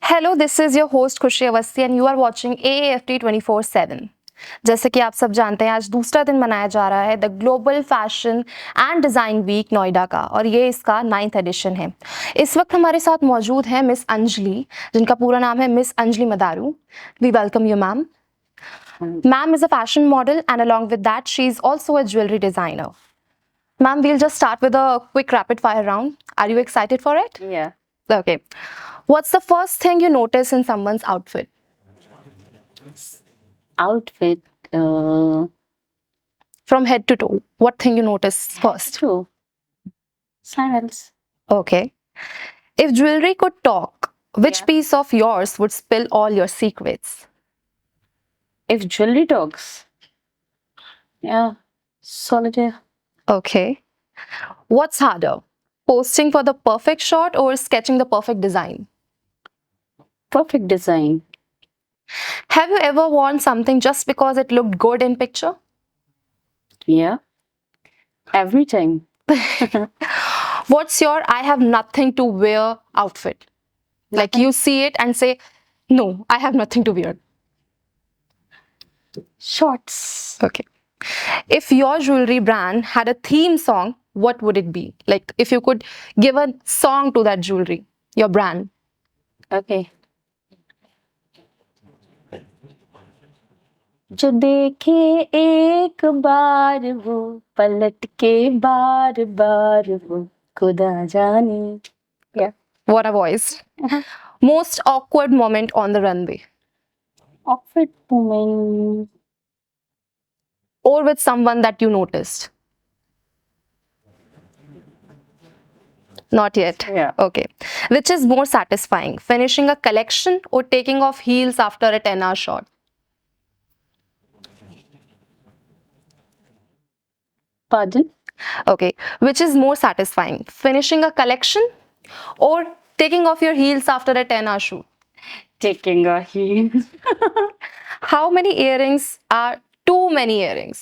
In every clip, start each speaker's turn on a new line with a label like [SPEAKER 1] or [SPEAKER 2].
[SPEAKER 1] Hello, this is your host Khushi Awasthi and you are watching AAFT 24/7। जैसे कि आप सब जानते हैं, आज दूसरा दिन मनाया जा रहा है the global fashion and design week Noida का, और ये इसका 9th एडिशन है। इस वक्त हमारे साथ मौजूद है मिस अंजलि, जिनका पूरा नाम है miss Anjali Madaru. We welcome you ma'am. Ma'am is a fashion model, and along with that, she is also a jewelry designer. Ma'am, we'll just start with a quick rapid fire round. Are you excited for it?
[SPEAKER 2] Yeah.
[SPEAKER 1] Okay. What's the first thing you notice in someone's outfit?
[SPEAKER 2] Outfit.
[SPEAKER 1] From head to toe, what thing you notice first?
[SPEAKER 2] True. Sandals.
[SPEAKER 1] Okay. If jewelry could talk, which
[SPEAKER 2] Yeah.
[SPEAKER 1] piece of yours would spill all your secrets?
[SPEAKER 2] If jewelry talks. Yeah. Solitaire.
[SPEAKER 1] Okay. What's harder? Posting for the perfect shot or sketching the perfect design?
[SPEAKER 2] Perfect design.
[SPEAKER 1] Have you ever worn something just because it looked good in picture?
[SPEAKER 2] Yeah. Every time.
[SPEAKER 1] What's your I have nothing to wear outfit? Like you see it and say, no, I have nothing to wear.
[SPEAKER 2] Shorts.
[SPEAKER 1] Okay. If your jewelry brand had a theme song, what would it be? Like if you could give a song to that jewelry, your brand.
[SPEAKER 2] Okay. जो देखे एक बार वो पलट के बार बार वो खुदा जाने. Yeah.
[SPEAKER 1] What a voice. Most awkward moment on the runway
[SPEAKER 2] Outfit moment.
[SPEAKER 1] or with someone that you noticed? Not yet.
[SPEAKER 2] Yeah.
[SPEAKER 1] Okay. Which is more satisfying, finishing a collection or taking off heels after a 10-hour shot?
[SPEAKER 2] Pardon?
[SPEAKER 1] Okay. Which is more satisfying, finishing a collection or taking off your heels after a 10-hour shoot?
[SPEAKER 2] Taking a heel.
[SPEAKER 1] How many earrings are too many earrings?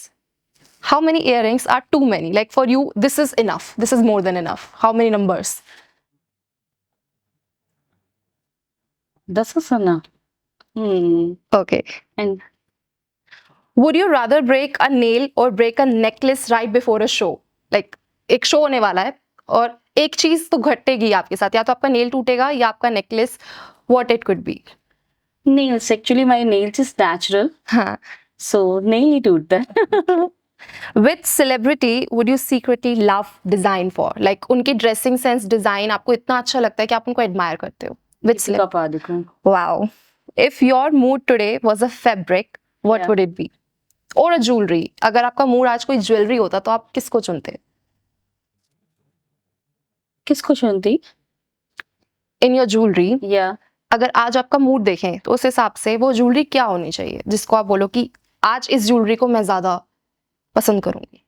[SPEAKER 1] How many earrings are too many? Like for you, this is enough. This is more than enough. How many numbers?
[SPEAKER 2] Das ist enough.
[SPEAKER 1] Okay.
[SPEAKER 2] And
[SPEAKER 1] Would you rather break a nail or break a necklace right before a show? Like एक show होने वाला है और एक चीज तो घटेगी आपके साथ, या तो आपका नेल टूटेगा या आपका necklace, what it could be.
[SPEAKER 2] nails. Actually, my nails is natural.
[SPEAKER 1] हाँ.
[SPEAKER 2] So, nail ही टूटता है.
[SPEAKER 1] Which celebrity would you secretly love design for? Like उनकी dressing sense design आपको इतना अच्छा लगता है कि आप उनको admire करते हो. Which
[SPEAKER 2] Deepika
[SPEAKER 1] celebrity?
[SPEAKER 2] Padukone.
[SPEAKER 1] Wow. If your mood today was a fabric, what
[SPEAKER 2] Yeah.
[SPEAKER 1] would it be? Or a jewelry. अगर आपका मूड आज कोई ज्वेलरी होता तो आप किसको चुनते?
[SPEAKER 2] किसको चुनती?
[SPEAKER 1] In your jewelry,
[SPEAKER 2] Yeah.
[SPEAKER 1] अगर आज आपका मूड देखें तो उस हिसाब से वो ज्वेलरी क्या होनी चाहिए जिसको आप बोलो कि आज इस ज्वेलरी को मैं ज्यादा पसंद करूंगी?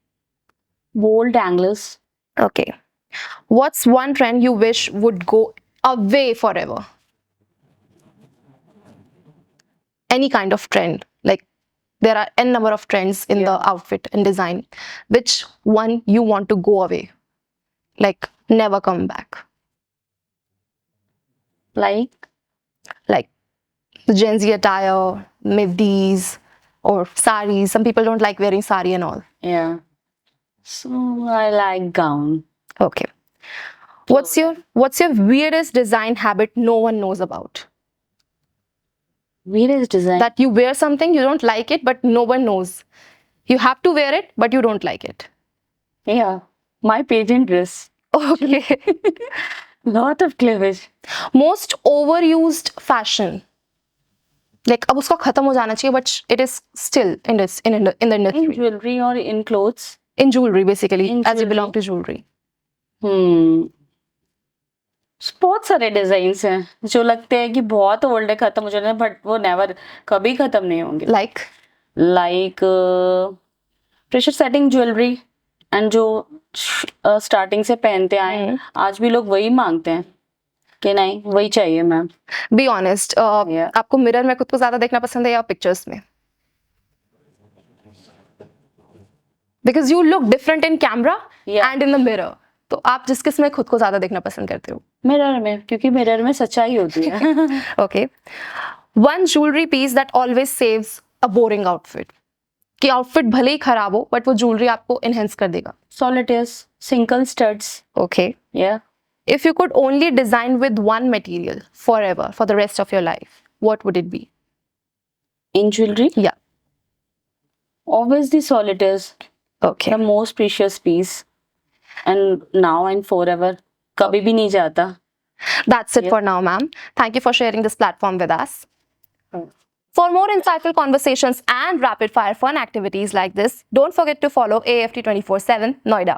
[SPEAKER 2] Bold anglers.
[SPEAKER 1] Okay. What's one trend you wish would go away forever? Any kind of trend. Like there are n number of trends in the outfit and design. Which one you want to go away? Like never come back.
[SPEAKER 2] Like
[SPEAKER 1] Like the Gen Z attire, midis or saris. Some people don't like wearing sari and all.
[SPEAKER 2] yeah. So I like gown.
[SPEAKER 1] Okay. What's your weirdest design habit no one knows about?
[SPEAKER 2] Weirdest design.
[SPEAKER 1] That you wear something, you don't like it, but no one knows. You have to wear it, but you don't like it.
[SPEAKER 2] Yeah. My pageant dress.
[SPEAKER 1] Okay.
[SPEAKER 2] Lot of cleavage.
[SPEAKER 1] Most overused fashion. Like अब उसका खत्म हो जाना चाहिए, but it is still in the
[SPEAKER 2] In
[SPEAKER 1] industry.
[SPEAKER 2] jewelry or in clothes.
[SPEAKER 1] In jewelry, basically,
[SPEAKER 2] In
[SPEAKER 1] as you
[SPEAKER 2] jewelry.
[SPEAKER 1] belong to jewelry.
[SPEAKER 2] बहुत सारे design हैं जो लगते हैं कि बहुत ओल्ड है, खत्म हो जाने, बट वो नेवर कभी खत्म नहीं होंगे.
[SPEAKER 1] Like
[SPEAKER 2] like pressure setting jewellery and जो स्टार्टिंग से पहनते आए हैं, आज भी लोग वही मांगते हैं कि नहीं वही चाहिए मैम.
[SPEAKER 1] be honest.
[SPEAKER 2] Yeah.
[SPEAKER 1] आपको मिरर में खुद को ज्यादा देखना पसंद है या पिक्चर्स में? Because you look different in camera
[SPEAKER 2] Yeah.
[SPEAKER 1] and in the mirror. तो आप जिस किस में खुद को ज्यादा देखना पसंद करते हो?
[SPEAKER 2] मिरर में, क्योंकि मिरर में सच्चाई होती है.
[SPEAKER 1] Okay. One jewelry piece that always saves a boring outfit. कि आउटफिट भले ही खराब हो बट वो ज्वेलरी आपको एनहेंस कर देगा.
[SPEAKER 2] Solitaires, single studs.
[SPEAKER 1] Okay.
[SPEAKER 2] Yeah.
[SPEAKER 1] If you could only design with one material forever for the rest of your life, what would it be?
[SPEAKER 2] In jewelry,
[SPEAKER 1] Yeah.
[SPEAKER 2] obviously solitaires,
[SPEAKER 1] Okay.
[SPEAKER 2] the most precious piece, and now and forever. कभी भी नहीं जाता.
[SPEAKER 1] That's it
[SPEAKER 2] Yeah.
[SPEAKER 1] for now, ma'am. Thank you for sharing this platform with us.
[SPEAKER 2] Hmm.
[SPEAKER 1] For more insightful conversations and rapid fire fun activities like this, don't forget to follow AFT 24/7 Noida.